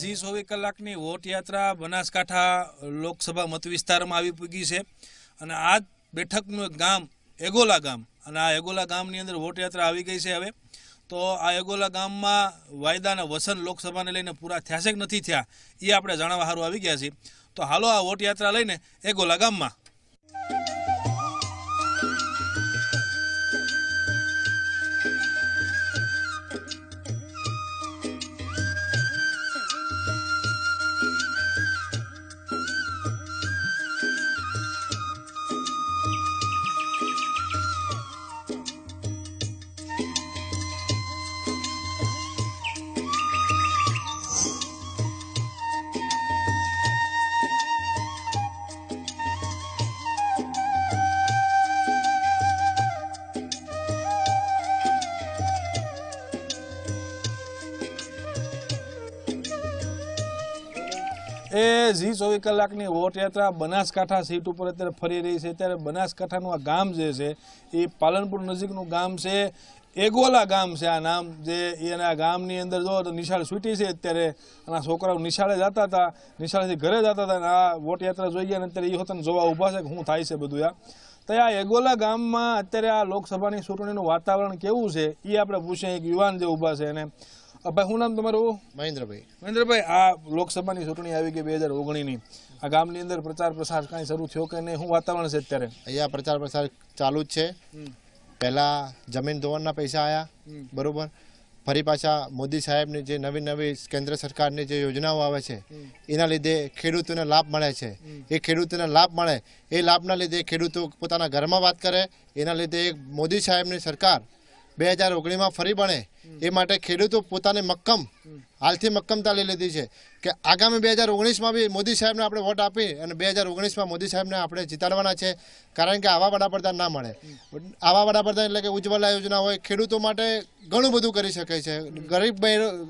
G24 કલાકની vote યાત્રા બનાસકાંઠા લોકસભા મત વિસ્તારમાં આવી પૂગી છે અને આ બેઠકનું એક ગામ એગોલા ગામ અને આ એગોલા ગામની અંદર વોટ યાત્રા આવી ગઈ છે હવે તો આ એગોલા ગામમાં વાયદાના વસન લોકસભાને લઈને પૂરા થયા છે કે નથી થયા એ આપણે જાણવા સારું આવી ગયા છીએ તો હાલો આ વોટ યાત્રા લઈને એગોલા ગામમાં એ G24 કલાકની વોટ યાત્રા બનાસકાંઠા સીટ ઉપર અત્યારે ફરી રહી છે ત્યારે બનાસકાંઠાનું આ ગામ જે છે એ પાલનપુર નજીકનું ગામ છે એગોલા ગામ છે આ નામ જે એના ગામની અંદર જો તો નિશાળ છૂટી છે અત્યારે અને છોકરાઓ નિશાળે જતા હતા નિશાળેથી ઘરે જતા હતા અને આ વોટ યાત્રા જોઈ ગયા અને અત્યારે એ હોતને જોવા ઊભા છે કે શું થાય છે બધું તો આ એગોલા ગામમાં અત્યારે આ લોકસભાની ચૂંટણીનું વાતાવરણ કેવું છે એ આપણે પૂછીએ એક યુવાન જે ઊભા છે અને ભાઈ શું નામ તમારું? મહેન્દ્રભાઈ, આ લોકસભાની ચૂંટણી આવી ગઈ 2019ની આ ગામની અંદર પ્રચાર પ્રસાર કાંઈ શરૂ થયો કે નહીં? શું વાતાવરણ છે અત્યારે? અહીંયા પ્રચાર પ્રસાર ચાલુ જ છે. પહેલા જમીન ધોવાણના પૈસા આવ્યા, બરોબર. ફરી પાછા મોદી સાહેબની જે નવી કેન્દ્ર સરકારની જે યોજનાઓ આવે છે એના લીધે ખેડૂતોને લાભ મળે છે. એ ખેડૂતોને લાભ મળે એ લાભના લીધે ખેડૂતો પોતાના ઘરમાં વાત કરે એના લીધે મોદી સાહેબની સરકાર 2019માં ફરી બને એ માટે ખેડૂતો પોતાને હાલથી મક્કમતા લઈ લીધી છે કે આગામી 2019માં બી મોદી સાહેબને આપણે વોટ આપી અને 2019માં મોદી સાહેબને આપણે જીતાડવાના છે. કારણ કે આવા વડાપ્રધાન ના મળે. આવા વડાપ્રધાન એટલે કે ઉજ્જવલા યોજના હોય ખેડૂતો માટે ઘણું બધું કરી શકે છે.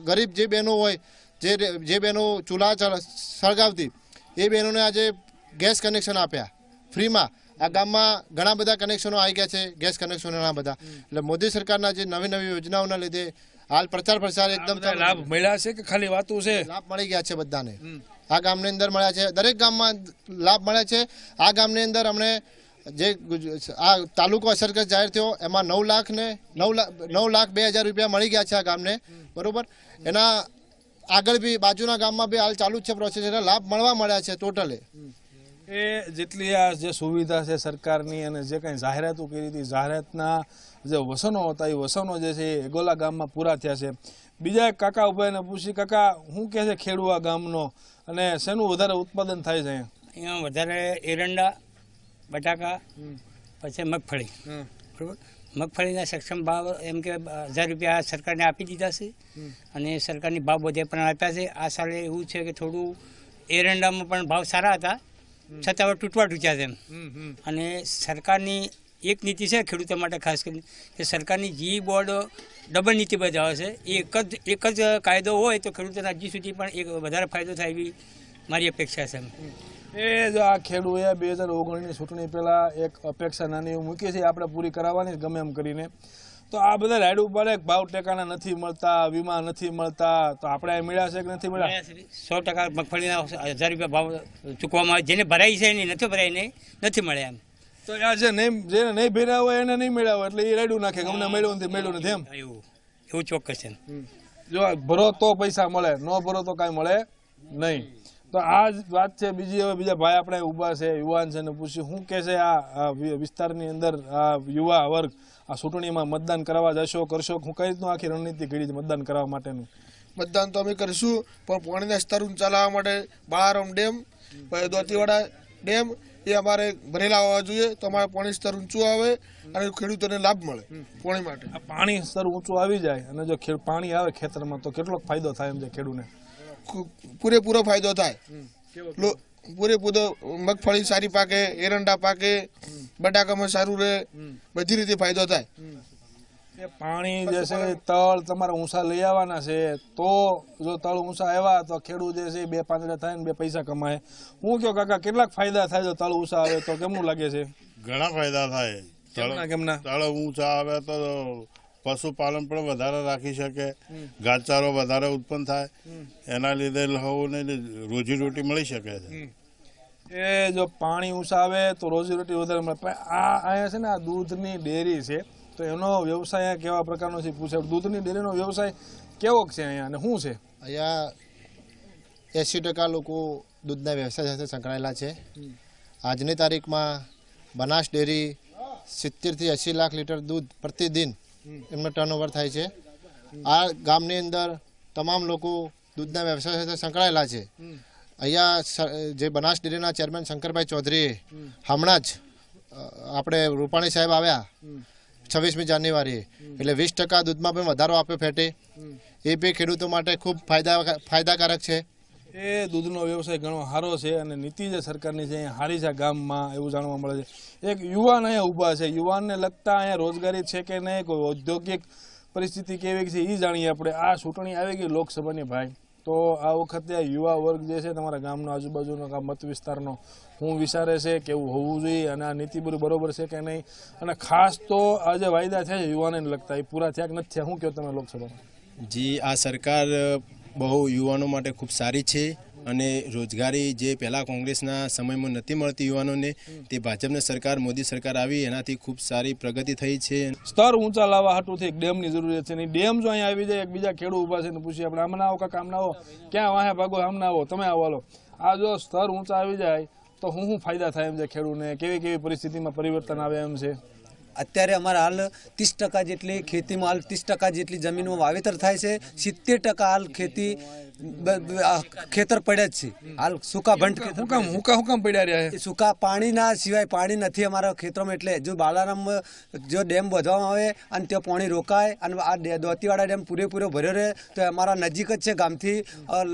ગરીબ જે બહેનો હોય જે બહેનો ચૂલા સળગાવતી એ બહેનોને આજે ગેસ કનેક્શન આપ્યા ફ્રીમાં. આ ગામમાં ઘણા બધા કનેક્શનો આવી ગયા છે, ગેસ કનેક્શનોના બધા. એટલે મોદી સરકારના જે નવી યોજનાઓના લીધે હાલ પ્રચાર પ્રસાર એકદમ લાભ મળ્યા છે કે ખાલી વાતો છે? લાભ મળી ગયા છે બધાને. આ ગામની અંદર મળ્યા છે, દરેક ગામમાં લાભ મળે છે. આ ગામની અંદર અમને જે આ તાલુકો અસરગ્રસ્ત જાહેર થયો એમાં 9,02,000 રૂપિયા મળી ગયા છે આ ગામને, બરોબર. એના આગળ બી બાજુના ગામમાં બી હાલ ચાલુ જ છે પ્રોસેસ, એટલે લાભ મળ્યા છે ટોટલે. એ જેટલી આ જે સુવિધા છે સરકારની અને જે કંઈ જાહેરાતો કરી હતી જાહેરાતના જે વસનો હતા એ વસનો જે છે એ એગોલા ગામમાં પૂરા થયા છે. બીજા એક કાકા ઉભા એને પૂછી, કાકા શું કહે છે ખેડૂઆ ગામનો અને શેનું વધારે ઉત્પાદન થાય છે? અહીંયા વધારે એરંડા, બટાકા, પછી મગફળી, બરાબર. મગફળીના સક્ષમ ભાવ એમ કે 1000 રૂપિયા સરકારને આપી દીધા છે અને સરકારની ભાવ બધે પણ આપ્યા છે. આ સાલે એવું છે કે થોડું એરંડામાં પણ ભાવ સારા હતા છતાં હવે તૂટવા તૂટ્યા છે. અને સરકારની એક નીતિ છે ખેડૂતો માટે ખાસ કરીને કે સરકારની જી બોર્ડ ડબલ નીતિ બજાવે છે. એ એક જ કાયદો હોય તો ખેડૂતોને હજી સુધી પણ એક વધારે ફાયદો થાય એવી મારી અપેક્ષા છે. એ જો આ ખેડૂએ 2019ની ચૂંટણી પહેલાં એક અપેક્ષા નાની એવું મૂકી છે આપણે પૂરી કરાવવાની ગમે એમ કરીને. તો આ બધા રાઈડ ઉપર ભાવ ટેકાના નથી મળતા, વીમા નથી મળતા, તો આપણે મળ્યા છે કે નથી મળ્યા? 100% મગફળીના 1000 રૂપિયા ભાવ ચૂકવામાં આવે. જેને ભરાઈ છે એની નથી ભરાઈને નથી મળ્યા એમ. તો આ જેને નહીં ભર્યા હોય એને નહીં મળ્યા હોય એટલે એ રાઈડું નાખે કે અમને મળ્યું નથી એમ. એવું ચોક્કસ છે. જો ભરો તો પૈસા મળે, ન ભરો તો કાંઈ મળે નહીં. તો આ જ વાત છે. બીજી હવે બીજા ભાઈ આપણે ઊભા છે, યુવાન છે, ને પૂછ્યું શું કહે છે આ વિસ્તારની અંદર આ યુવા વર્ગ આ ચૂંટણીમાં મતદાન કરવા જશો કરશો? હું કઈ રીતનું આખી રણનીતિ ઘડી મતદાન કરવા માટેનું? મતદાન તો અમે કરીશું પણ પાણીના સ્તર ઊંચા લાવવા માટે બાળારામ ડેમ, પછી દોતીવાડા ડેમ એ અમારે ભરેલા હોવા જોઈએ તો અમારે પાણી સ્તર ઊંચું આવે અને ખેડૂતોને લાભ મળે પાણી માટે. પાણી સ્તર ઊંચું આવી જાય અને જો પાણી આવે ખેતરમાં તો કેટલો ફાયદો થાય એમ છે ખેડૂતને? પૂરેપૂરો ફાયદો થાય. પૂરેપૂરો મગફળી સારી પાકે, એરંડા પાકે, બટાકામાં સારું રહે, બધી રીતે ફાયદો થાય. પાણી જે છે તળ તમારે ઊંચા લઈ આવવાના છે તો જો તળ ઊંચા આવ્યા તો ખેડૂત જે છે 2 પાંદડા થાય ને 2 પૈસા કમાય. હું કહો કાકા કેટલાક ફાયદા થાય જો તળ ઊંચા આવે તો? કેમનું લાગે છે? ઘણા ફાયદા થાય. કેમના? તળ ઊંચા આવે તો પશુપાલન પણ વધારે રાખી શકે, ઘાસચારો વધારે ઉત્પન્ન થાય, એના લીધે લોકોને રોજીરોટી મળી શકે છે. એ જો પાણી ઊંચા આવે તો રોજીરોટી વધારે મળે. પણ આ અહીંયા છે ને આ દૂધની ડેરી છે, તો એનો વ્યવસાય અહીંયા કેવા પ્રકારનો છે પૂછે. દૂધની ડેરીનો વ્યવસાય કેવો છે અહીંયા અને શું છે? અહીંયા 80% લોકો દૂધના વ્યવસાય સાથે સંકળાયેલા છે. આજની તારીખમાં બનાસ ડેરી 70 થી 80 લાખ લીટર દૂધ પ્રતિદિન એમનો ટર્નઓવર થાય છે. આ ગામની અંદર તમામ લોકો દૂધના વ્યવસાય સાથે સંકળાયેલા છે. અહીંયા જે બનાસ ડેરીના ચેરમેન શંકરભાઈ ચૌધરીએ હમણાં જ આપણે રૂપાણી સાહેબ આવ્યા 26મી જાન્યુઆરીએ, એટલે 20% દૂધમાં પણ વધારો આપ્યો ફેટે. એ બી ખેડૂતો માટે ખૂબ ફાયદાકારક છે. એ દૂધનો વ્યવસાય ઘણો સારો છે અને નીતિ જે સરકારની છે અહીંયા સારી છે ગામમાં, એવું જાણવા મળે છે. એક યુવાન અહીંયા ઊભા છે, યુવાનને લગતા અહીંયા રોજગારી છે કે નહીં, કોઈ ઔદ્યોગિક પરિસ્થિતિ કેવી છે એ જાણીએ આપણે. આ ચૂંટણી આવી ગઈ લોકસભાની ભાઈ, તો આ વખતે યુવા વર્ગ જે છે તમારા ગામનો આજુબાજુનો મત વિસ્તારનો શું વિચારે છે, કેવું હોવું જોઈએ અને આ નીતિ બધું બરોબર છે કે નહીં, અને ખાસ તો આ જે વાયદા થયા છે યુવાનોને લગતા એ પૂરા થયા કે નથી થયા, શું કહો તમે લોકસભામાં? જી, આ સરકાર બહુ યુવાનો માટે ખૂબ સારી છે અને રોજગારી જે પહેલાં કોંગ્રેસના સમયમાં નથી મળતી યુવાનોને, તે ભાજપની સરકાર, મોદી સરકાર આવી એનાથી ખૂબ સારી પ્રગતિ થઈ છે. સ્તર ઊંચા લાવવા હાટુથી એક ડેમની જરૂરિયાત છે ને ડેમ જો અહીંયા આવી જાય, એક બીજા ખેડૂત ઊભા છે ને પૂછીએ આપણે આમ ના આવો કાકા, આમ ના આવો, ક્યાં વાહે ભાગો, આમ ના આવો, તમે આવો હાલો. આ જો સ્તર ઊંચા આવી જાય તો શું ફાયદા થાય એમ છે ખેડૂતને, કેવી કેવી પરિસ્થિતિમાં પરિવર્તન આવે એમ છે? અત્યારે અમારા હાલ 30% જેટલી ખેતીમાં, હાલ 30% જેટલી જમીનમાં વાવેતર થાય છે. 70% હાલ ખેતર પડ્યા જ છે. હાલ સૂકા ભંટ હુકામ પડ્યા રહ્યા છે. સૂકા પાણીના સિવાય પાણી નથી અમારા ખેતરોમાં. એટલે જો બાલારામ જો ડેમ બાંધવામાં આવે અને ત્યાં પાણી રોકાય અને આ દોતીવાડા ડેમ પૂરેપૂરો ભર્યો રહે તો અમારા નજીક જ છે, ગામથી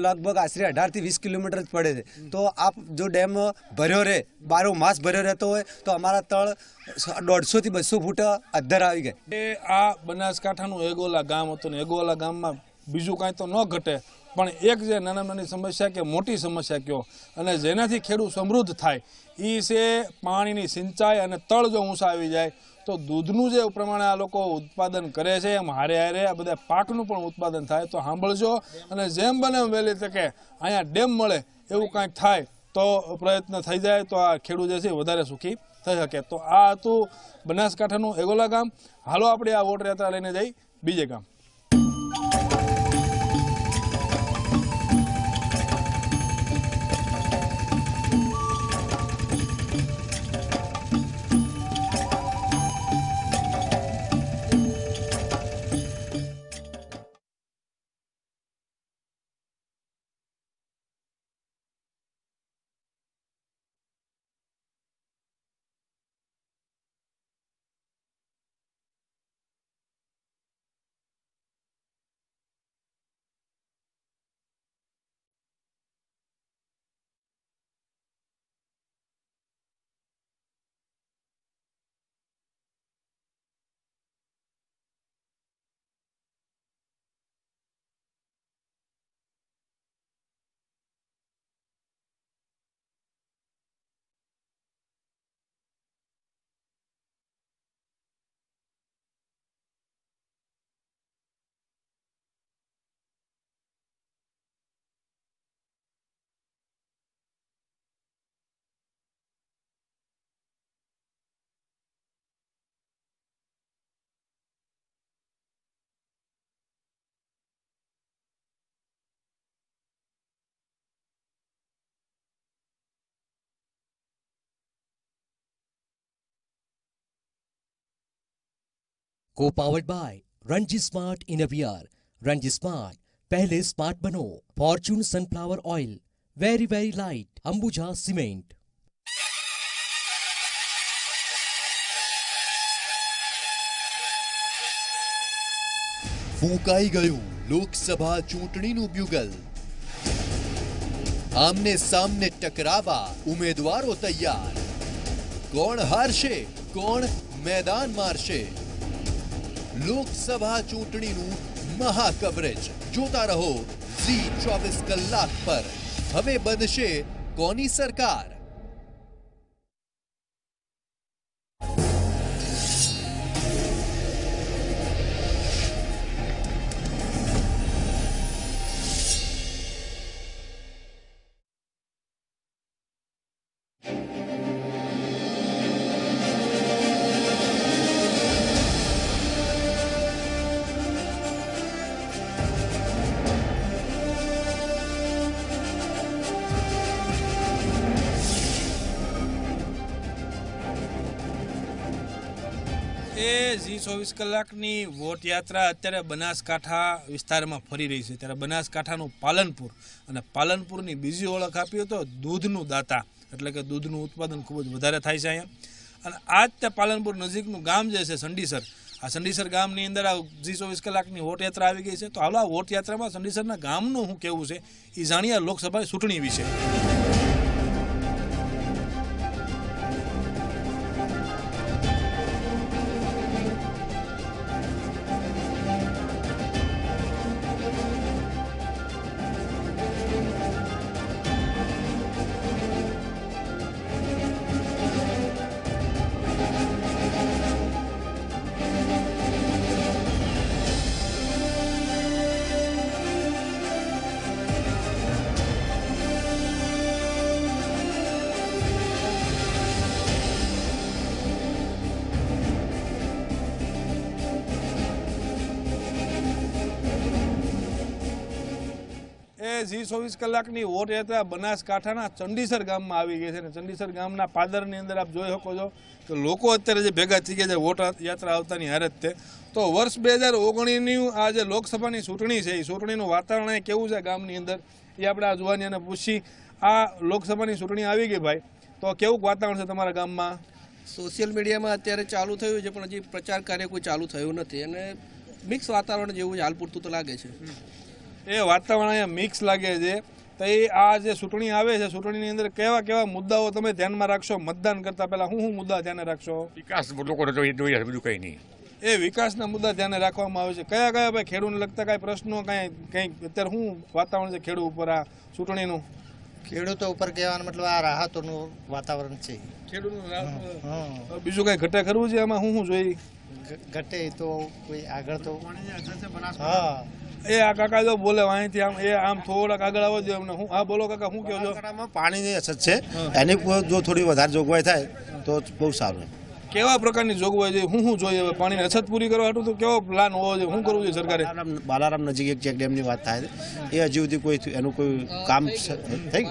લગભગ આશરે 18 થી 20 કિલોમીટર જ પડે છે. તો આ જો ડેમ ભર્યો રહે, 12 માસ ભર્યો રહેતો હોય તો અમારા તળ 150 થી 200 ફૂટ અદ્ધર આવી ગઈ. આ બનાસકાંઠાનું એગોલા ગામ હતું ને એગોલા ગામમાં બીજું કાંઈ તો ન ઘટે, પણ એક જે નાની સમસ્યા કે મોટી સમસ્યા કયો અને જેનાથી ખેડૂત સમૃદ્ધ થાય એ છે પાણીની સિંચાઈ. અને તળ જો ઊંચા આવી જાય તો દૂધનું જે પ્રમાણે આ લોકો ઉત્પાદન કરે છે એમ હારે આ બધા પાકનું પણ ઉત્પાદન થાય. તો સાંભળજો અને જેમ બને એમ વહેલી તકે અહીંયા ડેમ મળે એવું કાંઈક થાય તો પ્રયત્ન થઈ જાય તો આ ખેડૂત જે છે વધારે સુખી થઈ શકે. તો આ હતું બનાસકાંઠાનું એગોલા ગામ. હાલો આપણે આ વોટ યાત્રા લઈને જઈ બીજે ગામ. Co-powered by Ranji Smart Innoviar. Ranji Smart, पहले स्मार्ट बनो. Fortune Sunflower Oil, very light. Ambuja Cement. ફૂંકાઈ ગયું લોકસભા ચૂંટણીનું બ્યુગલ. આમને સામને ટકરાવા ઉમેદવારો તૈયાર. કોણ હારશે, કોણ મેદાન મારશે? લોકસભા ચૂંટણીનું મહા કવરેજ જોતા રહો ઝી 24 કલાક પર. હવે બનશે કોની સરકાર? એ જી 24 કલાકની વોટ યાત્રા અત્યારે બનાસકાંઠા વિસ્તારમાં ફરી રહી છે. ત્યારે બનાસકાંઠાનું પાલનપુર અને પાલનપુરની બીજી ઓળખ આપી તો દૂધનું દાતા, એટલે કે દૂધનું ઉત્પાદન ખૂબ જ વધારે થાય છે અહીંયા. અને આ જ તે પાલનપુર નજીકનું ગામ જે છે સંડીસર, આ સંડીસર ગામની અંદર આ જી 24 કલાકની વોટ યાત્રા આવી ગઈ છે. તો હાલો આ વોટ યાત્રામાં સંડીસરના ગામનું શું કહેવું છે એ જાણીએ લોકસભા ચૂંટણી વિશે. જી 24 કલાકની વોટ યાત્રા બનાસકાંઠાના ચંડીસર ગામમાં આવી ગઈ છે. અને ચંડીસર ગામના પાદરની અંદર આપ જોઈ શકો છો કે લોકો અત્યારે જે ભેગા થઈ ગયા છે વોટ યાત્રા આવતાની હારત તે. તો વર્ષ 2019ની આ જે લોકસભાની ચૂંટણી છે એ ચૂંટણીનું વાતાવરણ કેવું છે ગામની અંદર એ આપણે આ જોવાનીને પૂછી. આ લોકસભાની ચૂંટણી આવી ગઈ ભાઈ, તો કેવું વાતાવરણ છે તમારા ગામમાં? સોશિયલ મીડિયામાં અત્યારે ચાલુ થયું છે પણ હજી પ્રચાર કાર્ય કોઈ ચાલુ થયું નથી અને મિક્સ વાતાવરણ જેવું હાલ પૂરતું તો લાગે છે. એ વાતાવરણ અહીંયા મિક્સ લાગે છે. તો એ આ જે ચૂંટણી આવે છે ચૂંટણીની અંદર કેવા કેવા મુદ્દાઓ તમે ધ્યાનમાં રાખશો? મતદાન કરતા પહેલા શું મુદ્દા ધ્યાને રાખશો? વિકાસ લોકોને જોઈએ બીજું કંઈ નહીં. એ વિકાસના મુદ્દા ધ્યાને રાખવામાં આવે છે. કયા કયા ભાઈ ખેડૂતને લગતા કાંઈ પ્રશ્નો કંઈ અત્યારે શું વાતાવરણ છે ખેડૂત ઉપર આ ચૂંટણીનું? ખેડૂતો ઉપર કહેવાનો મતલબ આ રાહતોનું વાતાવરણ છે. ખેડૂતનું બીજું કાંઈ ઘટે કરવું છે આમાં શું જોઈએ? ઘટે તો કોઈ આગળ તો એ આ કાકા જો બોલે અહીંથી આમ એ આમ થોડાક આગળ આવો જોઈએ અમને. હું હા બોલો કાકા, શું કહો છો? પાણીની અછત છે, એની જો થોડી વધારે જોગવાઈ થાય તો બહુ સારું. કેવા પ્રકારની જોગવાઈ જોઈએ? શું જોઈએ હવે પાણીની અછત પૂરી કરવા હાટું તો કેવો પ્લાન હોવો જોઈએ? શું કરવું જોઈએ સરકારે? બાલારામ નજીક એક ચેક ડેમની વાત થાય છે, એ હજી સુધી કોઈ એનું કોઈ કામ થઈ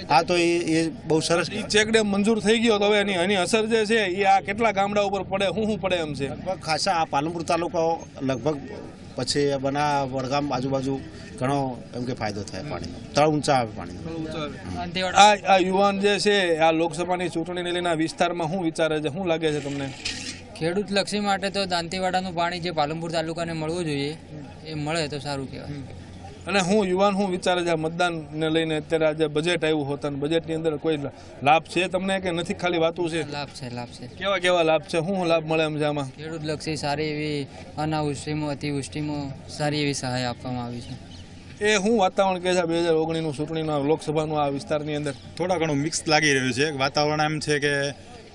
આ તો એ બહુ સરસ. ચેક ડેમ મંજૂર થઈ ગયો તો હવે એની અસર જે છે એ આ કેટલા ગામડા ઉપર પડે, શું પડે એમ છે? લગભગ ખાસા આ પાલનપુર તાલુકા લગભગ પછી બના વડગામ આજુબાજુ ઘણો એમ કે ફાયદો થાય. પાણી તળ ઊંચા આવે પાણી. આ યુવાન જે છે આ લોકસભાની ચૂંટણીને લઈને વિસ્તારમાં શું વિચારે છે, શું લાગે છે તમને? ખેડૂત લક્ષી માટે તો દાંતીવાડાનું પાણી જે પાલનપુર તાલુકાને મળવું જોઈએ એ મળે તો સારું કહેવાય. અને હું યુવાન શું વિચારે છે મતદાનને લઈને? અત્યારે આજે બજેટ આવ્યું હોતા બજેટની અંદર કોઈ લાભ છે તમને કે નથી ખાલી વાતું છે? લાભ છે, લાભ છે. કેવા કેવા લાભ છે? શું લાભ મળે એમ છે આમાં? ખેડૂત લક્ષી સારી એવી અનાવૃષ્ટિમાં અતિવૃષ્ટિમાં સારી એવી સહાય આપવામાં આવી છે. એ શું વાતાવરણ કહે છે 2019નું ચૂંટણીનું લોકસભાનું આ વિસ્તારની અંદર? થોડા ઘણું મિક્સ લાગી રહ્યું છે. વાતાવરણ એમ છે કે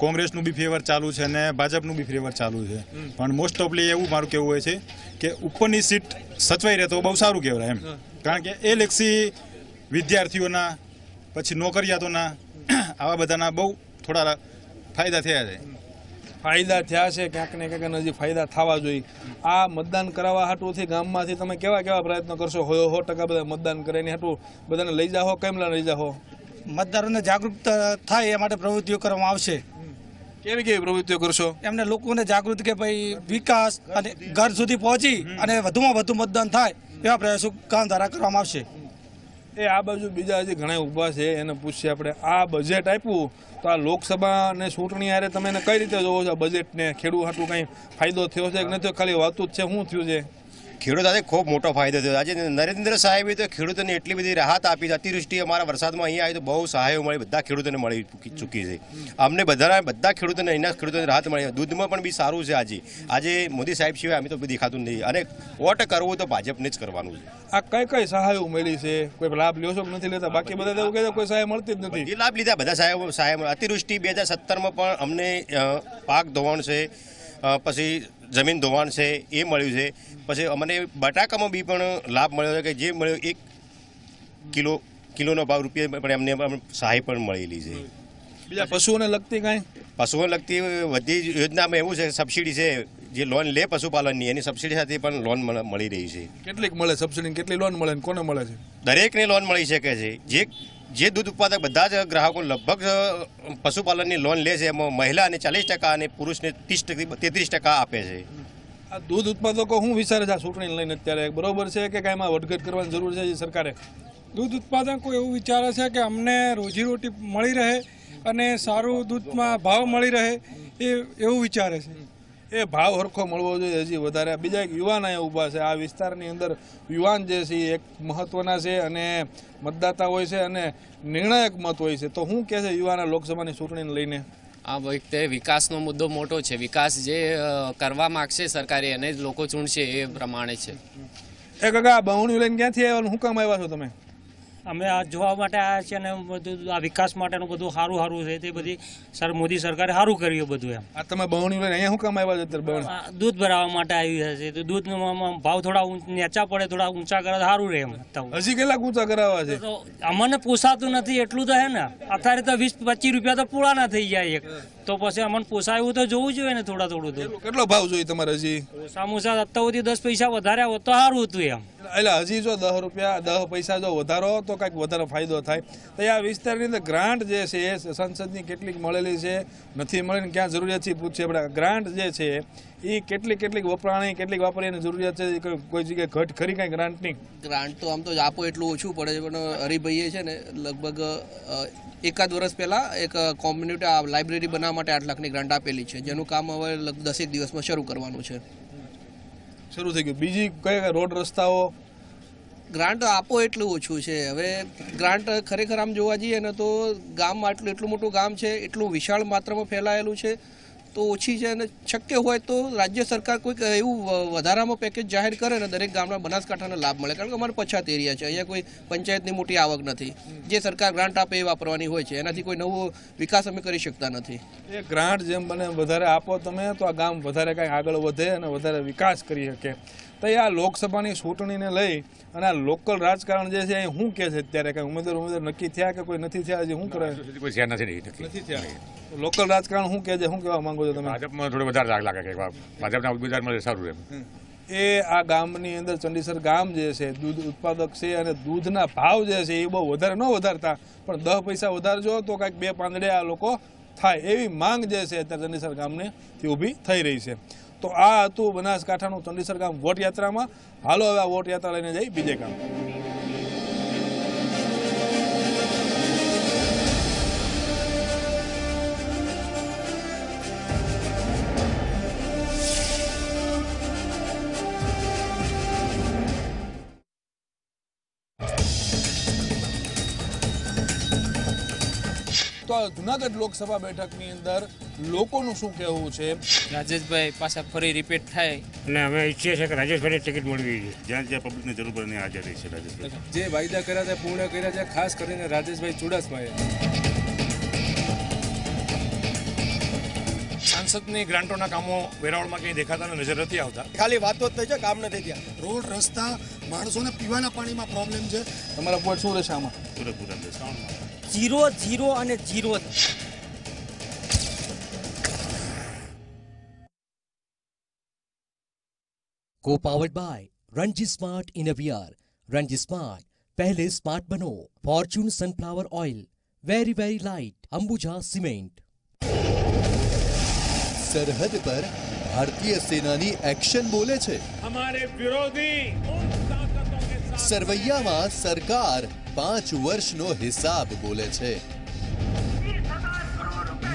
કોંગ્રેસનું બી ફેવર ચાલુ છે અને ભાજપનું બી ફેવર ચાલુ છે. પણ મોસ્ટ ઓફલી એવું મારું કહેવું હોય છે કે ઉપરની સીટ સચવાઈ રહે તો બહુ સારું કહેવાય એમ. કારણ કે એ લક્ષી વિદ્યાર્થીઓના પછી નોકરિયાતોના આવા બધાના બહુ થોડા ફાયદા થયા છે. ફાયદા થયા છે ક્યાંક ને ક્યાંક, હજી ફાયદા થવા જોઈએ. આ મતદાન કરાવવા હાટુથી ગામમાંથી તમે કેવા કેવા પ્રયત્નો કરશો? 100% બધા મતદાન કરે એની હાટું બધાને લઈ જાઓ, કેમ લઈ જાઓ? મતદારોને જાગૃત થાય એ માટે પ્રવૃત્તિઓ કરવામાં આવશે. કેવી કેવી પ્રવૃત્તિઓ કરશો? એમને લોકોને જાગૃત કે ભાઈ વિકાસ અને ઘર સુધી પહોંચી અને વધુમાં વધુ મતદાન થાય એવા પ્રયાસો કામ દ્વારા કરવામાં આવશે. એ આ બાજુ બીજા હજી ઘણા ઊભા છે, એને પૂછીએ આપણે. આ બજેટ આપ્યું તો આ લોકસભા અને ચૂંટણી હારે તમે એને કઈ રીતે જોવો છો બજેટને? ખેડૂત હાટું કંઈ ફાયદો થયો છે કે નથી? ખાલી વાતું જ છે, શું થયું છે? ખેડૂત આજે ખૂબ મોટો ફાયદો થયો. આજે નરેન્દ્ર સાહેબે તો ખેડૂતોને એટલી બધી રાહત આપી છે. અતિવૃષ્ટિ અમારા વરસાદમાં અહીંયા આવી તો બહુ સહાયો મળી, બધા ખેડૂતોને મળી ચૂકી છે. અમને બધા ખેડૂતોને અહીંના ખેડૂતોને રાહત મળી. દૂધમાં પણ બી સારું છે. આજે મોદી સાહેબ સિવાય અમે તો દેખાતું નહીં. અને વોટ કરવું તો ભાજપને જ કરવાનું છે. આ કઈ કઈ સહાયો મળી છે? કોઈ લાભ લ્યો છો કે નથી લેતા? બાકી બધા એવું કહે છે કોઈ સહાય મળતી જ નથી. એ લાભ લીધા, બધા સહાય. અતિવૃષ્ટિ 2017માં પણ અમને પાક ધોવાણ છે, પછી જમીન ધોવાણ છે એ મળ્યું છે. પછી અમને બટાકામાં બી પણ લાભ મળ્યો છે કે જે મળ્યો 1 કિલોનો ભાવ રૂપિયા પણ અમને સહાય પણ મળેલી છે. બીજા પશુઓને લગતી કાંઈ? પશુઓને લગતી બધી યોજનામાં એવું છે, સબસિડી છે. જે લોન લે પશુપાલનની એની સબસિડી સાથે પણ લોન મળી રહી છે. કેટલીક મળે સબસિડી? કેટલી લોન મળે? કોને મળે છે? દરેકને લોન મળી શકે છે. જે દૂધ ઉત્પાદક બધા જ ગ્રાહકો લગભગ પશુપાલનની લોન લે છે એમાં મહિલાને 40% અને પુરુષને 33% આપે છે. આ દૂધ ઉત્પાદકો શું વિચારે છે આ ચૂંટણીને લઈને અત્યારે? બરોબર છે કે કાંઈ એમાં વધઘટ કરવાની જરૂર છે સરકારે? દૂધ ઉત્પાદકો એવું વિચારે છે કે અમને રોજીરોટી મળી રહે અને સારું દૂધમાં ભાવ મળી રહે એવું વિચારે છે. એ ભાવ સરખો મળવો જોઈએ હજી વધારે. બીજા એક યુવાન અહીંયા ઊભા છે. આ વિસ્તારની અંદર યુવાન જે છે એક મહત્વના છે અને મતદાતા હોય છે અને નિર્ણાયક મત હોય છે. તો શું કહે છે યુવાના લોકસભાની ચૂંટણીને લઈને? આ વખતે વિકાસનો મુદ્દો મોટો છે. વિકાસ જે કરવા માગશે સરકારે એને જ લોકો ચૂંટશે એ પ્રમાણે છે. એ કાકા બહુણી લઈને ક્યાંથી આવ્યા? શું કામ આવ્યા છો તમે? અમે આ જોવા માટે આવ્યા છીએ અને બધું આ વિકાસ માટેનું બધું સારું છે તે બધી મોદી સરકારે સારું કર્યું બધું એમ. આ તમે બહુણી લઈને અહીંયા શું કામ આવ્યા છો અત્યારે? દૂધ ભરાવવા માટે આવી છે તો દૂધનો ભાવ થોડા નીચા પડે, થોડા ઊંચા કરે સારું રહે એમ. હજી કેટલાક ઊંચા કરાવવા છે? અમને પોસાતું નથી એટલું તો હે ને. અત્યારે તો 20-25 રૂપિયા તો પૂરા ના થઈ જાય એક તો પછી અમને પોસાય એવું તો જોવું જોઈએ ને થોડું તો. કેટલો ભાવ જોઈએ તમારે હજી? સમોસા અત્યાર 10 પૈસા વધારે હોત તો સારું હતું એમ. એટલે હજી જો 10 રૂપિયા 10 પૈસા જો વધારો તો કંઈક વધારે ફાયદો થાય. તો આ વિસ્તારની અંદર ગ્રાન્ટ જે છે એ સંસદની કેટલીક મળેલી છે, નથી મળીને ક્યાં જરૂરિયાત છે પૂછીએ આપણે. ગ્રાન્ટ જે છે એ કેટલીક વપરાણી કેટલીક વાપરવાની જરૂરિયાત છે? કોઈ જગ્યાએ ઘટ ખરી કાંઈ ગ્રાન્ટની? ગ્રાન્ટ તો આમ તો આપો એટલું ઓછું પડે છે પણ હરિભાઈએ છે ને લગભગ એકાદ વર્ષ પહેલાં એક કોમ્યુનિટી લાઇબ્રેરી બનાવવા માટે 8 લાખની ગ્રાન્ટ આપેલી છે જેનું કામ હવે લગભગ 10 દિવસમાં શરૂ કરવાનું છે. શરૂ થઈ ગયું. બીજી કયા રોડ રસ્તાઓ? ગ્રાન્ટ આપો એટલું ઓછું છે. હવે ગ્રાન્ટ ખરેખર આમ જોવા જઈએ ને તો ગામમાં એટલું મોટું ગામ છે, એટલું વિશાળ માત્રામાં ફેલાયેલું છે તો ઓછી છે. અને શક્ય હોય તો રાજ્ય સરકાર કોઈક એવું વધારામાં પેકેજ જાહેર કરે ને દરેક ગામના બનાસકાંઠાને લાભ મળે. કારણ કે અમારે પછાત એરિયા છે, અહીંયા કોઈ પંચાયતની મોટી આવક નથી. જે સરકાર ગ્રાન્ટ આપે એ વાપરવાની હોય છે, એનાથી કોઈ નવો વિકાસ અમે કરી શકતા નથી. એ ગ્રાન્ટ જેમ બને વધારે આપો તમે તો આ ગામ વધારે કાંઈ આગળ વધે અને વધારે વિકાસ કરી શકે. તો આ લોકસભાની ચૂંટણીને લઈ અને આ લોકલ રાજકારણ જે છે એ શું કહે છે અત્યારે? કાંઈ ઉમેદવાર નક્કી થયા કે કોઈ નથી થયા? હજી શું કરે? કોઈ થયા નથી થયા. લોકલ રાજકારણ શું કહે છે? શું કહેવા માંગો છો તમે? ભાજપમાં થોડું વધારે લાગે કે ભાજપના ઉમેદવાર સારું એમ. એ આ ગામની અંદર ચંડીસર ગામ જે છે દૂધ ઉત્પાદક છે અને દૂધના ભાવ જે છે એ બહુ વધારે ન વધારતા પણ 10 પૈસા વધારજો તો કાંઈક 2 પાંદડે આ લોકો થાય એવી માંગ જે છે અત્યારે ચંડીસર ગામને તે ઊભી થઈ રહી છે. તો આ હતું બનાસકાંઠાનું ચંડીસર ગામ વોટ યાત્રામાં. હાલો હવે આ વોટ યાત્રા લઈને જઈ બીજે ગામ. તો જુનાગઢ લોકસભા બેઠકની અંદર લોકોનું શું કહેવું છે? રાજેશભાઈ પાછા ફરી રિપીટ થાય અને અમે ઈચ્છીએ છીએ કે રાજેશભાઈને ટિકિટ મળવી જોઈએ. જ્યાં જ્યાં પબ્લિકની જરૂર પડે હાજર રહી છે રાજેશભાઈ. જે વાયદા કર્યા છે પૂર્ણ કર્યા છે, ખાસ કરીને રાજેશભાઈ ચુડાસમાએ. સાંસદની ગ્રાન્ટોના કામો વેરાવળમાં કંઈ દેખાતા નજર નથી આવતા. ખાલી વાતો જ થઈ છે, કામ નથી થયા. રોડ રસ્તા માણસોને પીવાના પાણીમાં પ્રોબ્લેમ છે. તમારા પોઈન્ટ શું રહેશે આમાં? પૂરેપૂરા 0 અને 0. Co-powered by Ranji Smart Inner Wear. Ranji Smart, पहले स्मार्ट बनो. Fortune Sunflower Oil, very very light. Ambuja cement. સરહદ પર ભારતીય સેનાની એક્શન બોલે છે. हमारे विरोधी સરવૈયામાં સરકાર 5 વર્ષનો હિસાબ બોલે છે.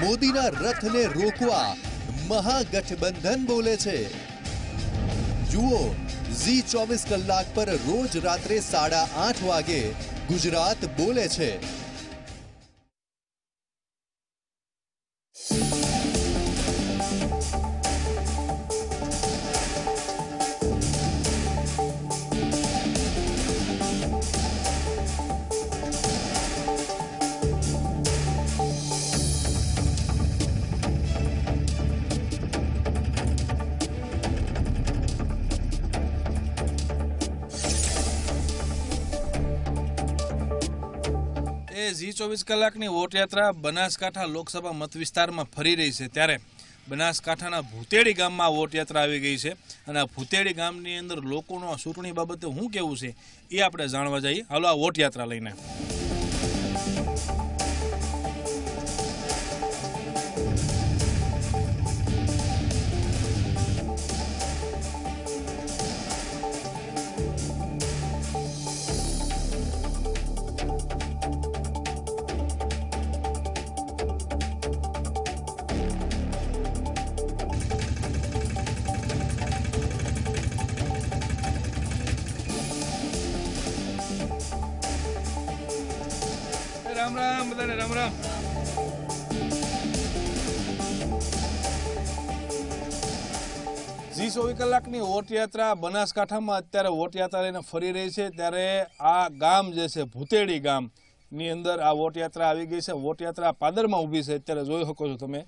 મોદીના રથને રોકવા મહાગઠબંધન બોલે છે. જુઓ ઝી 24 કલાક પર રોજ રાત્રે 8:30 વાગે ગુજરાત બોલે છે. ઝી 24 કલાકની વોટ યાત્રા બનાસકાંઠા લોકસભા મત વિસ્તારમાં ફરી રહી છે ત્યારે બનાસકાંઠાના ભૂતેડી ગામમાં વોટ યાત્રા આવી ગઈ છે અને આ ભૂતેડી ગામની અંદર લોકોનું આ ચૂંટણી બાબતે શું કહેવું છે એ આપણે જાણવા જઈએ. હાલો આ વોટ યાત્રા લઈને. બધાને રામ રામ. જી 24 કલાકની વોટ યાત્રા બનાસકાંઠામાં અત્યારે વોટ યાત્રા લઈને ફરી રહી છે. ત્યારે આ ગામ જે છે ભૂતેડી ગામ ની અંદર આ વોટ યાત્રા આવી ગઈ છે. વોટ યાત્રા પાદરમાં ઊભી છે. અત્યારે જોઈ શકો છો તમે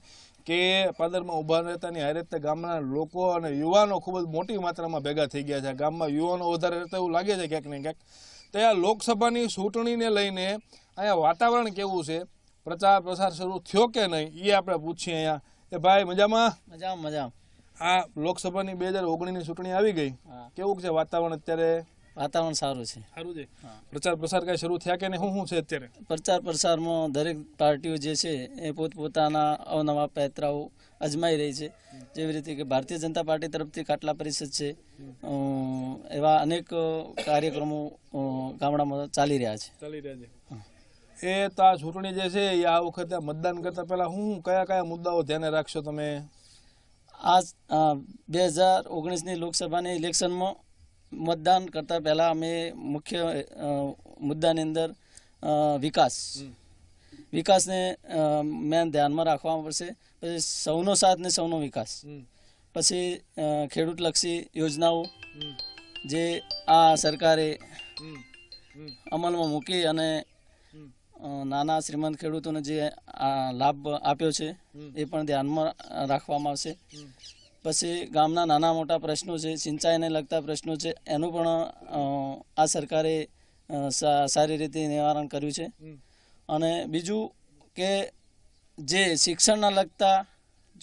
કે પાદરમાં ઊભા રહેતાની હારે ગામના લોકો અને યુવાનો ખૂબ જ મોટી માત્રામાં ભેગા થઈ ગયા છે. ગામમાં યુવાનો વધારે રહેતા એવું લાગે છે ક્યાંક ને ક્યાંક. તો આ લોકસભાની ચૂંટણીને લઈને અહીંયા વાતાવરણ કેવું છે, પ્રચાર પ્રસાર શરૂ થયો કે નહીં એ આપણે પૂછીએ. અહીંયા એ ભાઈ મજામાં? મજા. આ લોકસભાની 2019ની ચૂંટણી આવી ગઈ, કેવું છે વાતાવરણ અત્યારે? વાતાવરણ સારું છે. સારું છે. પ્રચાર પ્રસાર કઈ શરૂ થયા કે નહીં? શું છે અત્યારે પ્રચાર પ્રસારમાં? દરેક પાર્ટીઓ જે છે એ પોતપોતાના અવનવા પેતરાઓ અજમાઈ રહી છે. જેવી રીતે કે ભારતીય જનતા પાર્ટી તરફથી કાટલા પરિષદ છે, એવા અનેક કાર્યક્રમો ગામડામાં ચાલી રહ્યા છે. એ તો આ ચૂંટણી જે છે એ આ વખતે મતદાન કરતા પહેલા કયા કયા મુદ્દાઓ ધ્યાને રાખશો તમે? આ 2019ની લોકસભાની ઇલેક્શનમાં મતદાન કરતા પહેલા અમે મુખ્ય મુદ્દાની અંદર વિકાસને મેન ધ્યાનમાં રાખવા પડશે. પછી સૌનો સાથ ને સૌનો વિકાસ, પછી ખેડૂતલક્ષી યોજનાઓ જે આ સરકારે અમલમાં મૂકી અને નાના શ્રીમંત ખેડૂતોને જે લાભ આપ્યો છે એ પણ ધ્યાનમાં રાખવામાં આવશે. પછી ગામના નાના મોટા પ્રશ્નો છે, સિંચાઈને લગતા પ્રશ્નો છે, એનું પણ આ સરકારે સારી રીતે નિવારણ કર્યું છે. અને બીજું કે જે શિક્ષણના લગતા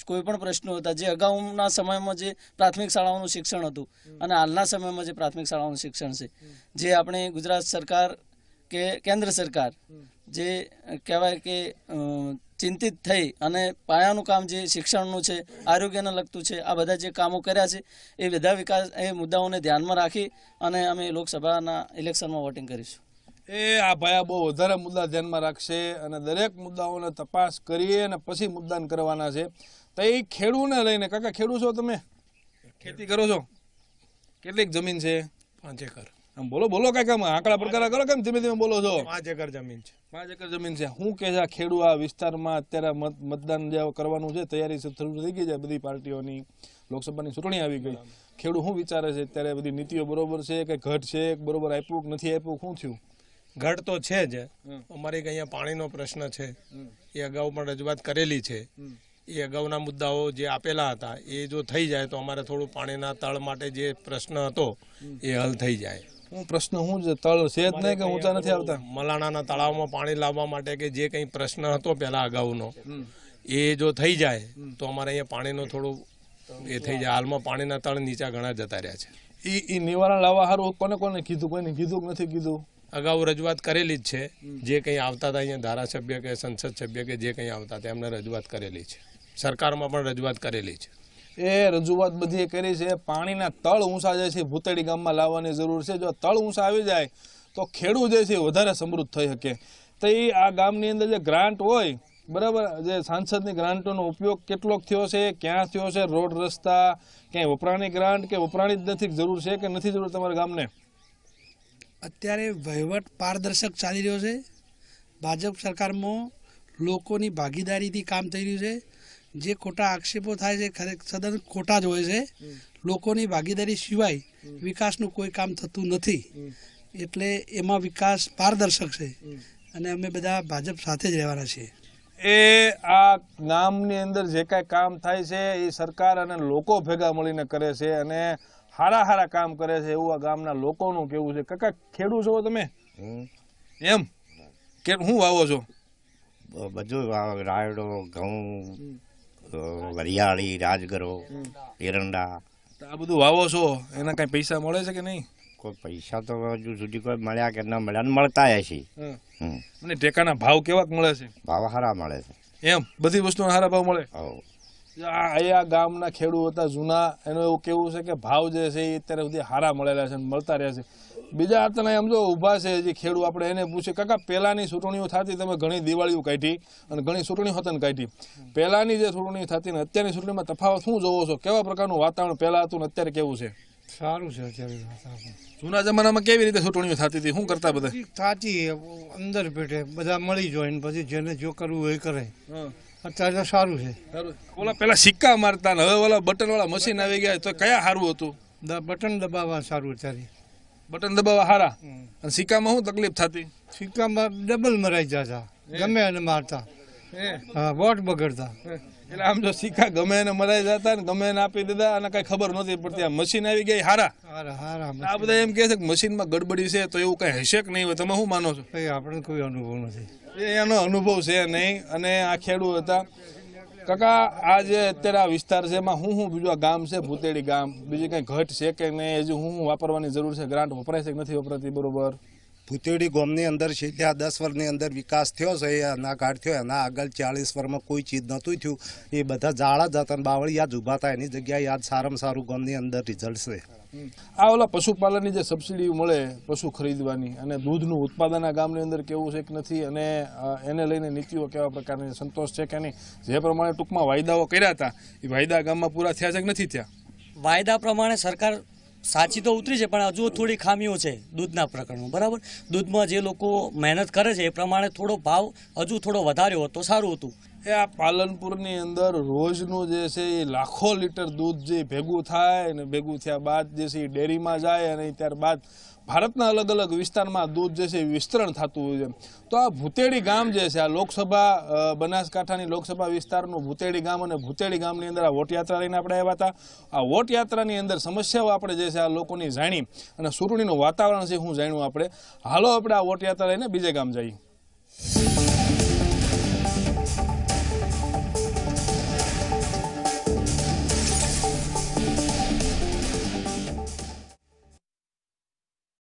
કોઈ પણ પ્રશ્નો હતા, જે અગાઉના સમયમાં જે પ્રાથમિક શાળાઓનું શિક્ષણ હતું અને હાલના સમયમાં જે પ્રાથમિક શાળાઓનું શિક્ષણ છે, જે આપણે ગુજરાત સરકાર કે કેન્દ્ર સરકાર જે કહેવાય કે ચિંતિત થઈ અને પાયાનું કામ જે શિક્ષણનું છે, આરોગ્યને લગતું છે, આ બધા જે કામો કર્યા છે એ બધા વિકાસ એ મુદ્દાઓને ધ્યાનમાં રાખી અને અમે લોકસભાના ઇલેક્શનમાં વોટિંગ કરીશું. આ ભાઈ બહુ વધારે મુદ્દા ધ્યાનમાં રાખશે અને દરેક મુદ્દાઓને તપાસ કરીએ અને પછી મતદાન કરવાના છે. તો એ ખેડૂને લઈને, કાકા ખેડૂત છો તમે? ખેતી કરો છો? કેટલીક જમીન છે? 5 એકર. આમ બોલો કાકા, આંકડા પ્રકાર કરો, કેમ ધીમે ધીમે બોલો છો? 5 એકર જમીન છે. 5 એકર જમીન છે. શું કે છે આ ખેડૂત આ વિસ્તારમાં અત્યારે મતદાન જે કરવાનું છે તૈયારી શરૂ થઈ ગઈ છે બધી પાર્ટીઓની, લોકસભાની ચૂંટણી આવી ગઈ, ખેડૂત શું વિચારે છે અત્યારે? બધી નીતિઓ બરોબર છે કે ઘટ છે, બરોબર આપ્યું કે નથી આપ્યું, શું થયું? ઘટ તો છે જ. અમારે અહીંયા પાણીનો પ્રશ્ન છે, એ અગાઉ પણ રજૂઆત કરેલી છે. એ અગાઉના મુદ્દાઓ જે આપેલા હતા એ જો થઈ જાય તો અમારે થોડું પાણીના તળ માટે જે પ્રશ્ન હતો એ હલ થઈ જાય. પ્રશ્ન શું છે? તળ છે જ નહીં કે ઊંચા નથી આવતા? મલાણાના તળાવમાં પાણી લાવવા માટે કે જે કંઈ પ્રશ્ન હતો પહેલા અગાઉનો, એ જો થઈ જાય તો અમારે અહીંયા પાણીનો થોડું એ થઈ જાય. હાલમાં પાણીના તળ નીચા ઘણા જતા રહ્યા છે. એ નિવારણ લાવવા સારું કોને કીધું? કોઈને કીધું કે નથી કીધું? અગાઉ રજૂઆત કરેલી જ છે. જે કંઈ આવતા હતા અહીંયા ધારાસભ્ય કે સંસદ સભ્ય કે જે કંઈ આવતા હતા એમને રજૂઆત કરેલી છે. સરકારમાં પણ રજૂઆત કરેલી છે. એ રજૂઆત બધી કરી છે. પાણીના તળ ઊંચા જે છે ભૂતેડી ગામમાં લાવવાની જરૂર છે. જો તળ ઊંચા આવી જાય તો ખેડૂત જે છે વધારે સમૃદ્ધ થઈ શકે. તો એ આ ગામની અંદર જે ગ્રાન્ટ હોય, બરાબર, જે સાંસદની ગ્રાન્ટોનો ઉપયોગ કેટલોક થયો છે, ક્યાં થયો છે, રોડ રસ્તા ક્યાંય વપરાણી ગ્રાન્ટ કે વપરાણી જ નથી, જરૂર છે કે નથી જરૂર તમારા ગામને? અત્યારે વહીવટ પારદર્શક ચાલી રહ્યો છે. ભાજપ સરકારમાં લોકોની ભાગીદારીથી કામ થઈ રહ્યું છે. જે ખોટા આક્ષેપો થાય છે ખરેખર સદન ખોટા જ હોય છે. લોકોની ભાગીદારી સિવાય વિકાસનું કોઈ કામ થતું નથી. એટલે એમાં વિકાસ પારદર્શક છે અને અમે બધા ભાજપ સાથે જ રહેવાના છીએ. એ આ ગામની અંદર જે કાંઈ કામ થાય છે એ સરકાર અને લોકો ભેગા મળીને કરે છે અને હારા કામ કરે છે એવું આ ગામના લોકોનું કેવું છે. કાકા ખેડૂત છો તમે? એમ કે શું વાવો છો? બધું રાયડો, ઘઉં, વરિયાળી, રાજગરો, એરંડા, આ બધું વાવો છો. એના કઈ પૈસા મળે છે કે નહીં? કોઈ પૈસા તો હજુ સુધી કોઈ મળ્યા કે ના મળ્યા, મળતા હશે. મને ટેકાના ભાવ કેવાક મળે છે? ભાવ સારા મળે છે. એમ બધી વસ્તુના સારા ભાવ મળે? આ ગામના ખેડૂત હતા જૂના, એનું એવું કેવું છે કે ભાવ જે છે એ અત્યારે સુધી સારા મળેલા છે, મળતા રહ્યા છે. બીજા હાથના એમ જો ઊભા છે જે ખેડૂત, આપણે એને પૂછીએ, કાકા પહેલાની ચૂંટણીઓ થતી, તમે ઘણી દિવાળીઓ કાઢી અને ઘણી ચૂંટણીઓ હતા ને કાઢી, પહેલાની જે ચૂંટણી થતી ને અત્યારની ચૂંટણીમાં તફાવત શું જોવો છો? કેવા પ્રકારનું વાતાવરણ પહેલા હતું ને અત્યારે કેવું છે? સારું છે અત્યારે. જૂના જમાનામાં કેવી રીતે ચૂંટણીઓ થતી હતી, શું કરતા બધા? સાચી અંદર પેટે બધા મળી જાય ને પછી જેને જો કરવું હોય એ કરે. અત્યારે તો સારું છે. ઓલા પેલા સિક્કા મારતા ને હવે ઓલા બટન વાળા મશીન આવી ગયા, તો કયા સારું હતું? બટન દબાવવા સારું અત્યારે. બટન દબાવવા સારા. અને સિક્કામાં શું તકલીફ થતી? સિક્કામાં ડબલ મરાઈ જતા, ગમે એને મારતા, વોટ બગડતા. એટલે આમ જો સિક્કા ગમે એને મરાઈ જતા ને ગમે એને આપી દીધા અને કઈ ખબર નહોતી પડતી. આ મશીન આવી ગયા હારા. આ બધા એમ કહે છે કે મશીનમાં ગડબડી છે, તો એવું કઈ હશે કે નહીં હોય? તમે શું માનો છો? આપણે કોઈ અનુભવ નથી. એનો અનુભવ છે નહીં. અને આ ખેડૂત હતા. કાકા, આ જે અત્યારે આ વિસ્તાર છે એમાં હું બીજું આ ગામ છે ભૂતેડી ગામ, બીજી કઈ ઘટ છે કે નહીં? હજુ હું વાપરવાની જરૂર છે? ગ્રાન્ટ વપરાય છે કે નથી વપરાતી બરોબર? ભૂતેડી ગામની અંદર છે ત્યાં 10 વર્ષની અંદર વિકાસ થયો છે. એના ઘાટ થયો, એના આગળ 40 વર્ષમાં કોઈ ચીજ નહોતું થયું. એ બધા જાળા જ હતા, બાવળિયા જ ઊભા હતા. એની જગ્યાએ યાદ સારામાં સારું ગામની અંદર રિઝલ્ટ છે. આ ઓલા પશુપાલનની જે સબસિડી મળે પશુ ખરીદવાની અને દૂધનું ઉત્પાદન આ ગામની અંદર કેવું છે કે નથી, અને એને લઈને નીતિઓ કેવા પ્રકારની, સંતોષ છે કે નહીં? જે પ્રમાણે ટૂંકમાં વાયદાઓ કર્યા હતા એ વાયદા ગામમાં પૂરા થયા છે કે નથી થયા? વાયદા પ્રમાણે સરકાર સાચી તો ઉતરી છે, પણ હજુ થોડી ખામીઓ છે દૂધના પ્રકરણમાં. બરાબર, દૂધમાં જે લોકો મહેનત કરે છે એ પ્રમાણે થોડો ભાવ હજુ થોડો વધાર્યો હોત તો સારું હતું. એ આ પાલનપુરની અંદર રોજનું જે છે એ લાખો લીટર દૂધ જે ભેગું થાય અને ભેગું થયા બાદ જે છે એ ડેરીમાં જાય અને ત્યારબાદ ભારતના અલગ અલગ વિસ્તારમાં દૂધ જે છે એ વિસ્તરણ થતું હોય છે. તો આ ભૂતેડી ગામ જે છે, આ લોકસભા બનાસકાંઠાની લોકસભા વિસ્તારનું ભૂતેડી ગામ, અને ભૂતેડી ગામની અંદર આ વોટયાત્રા લઈને આપણે આવ્યા હતા. આ વોટયાત્રાની અંદર સમસ્યાઓ આપણે જે છે આ લોકોની જાણી અને ચૂંટણીનું વાતાવરણ છે શું જાણ્યું આપણે. હાલો આપણે આ વોટયાત્રા લઈને બીજે ગામ જઈએ.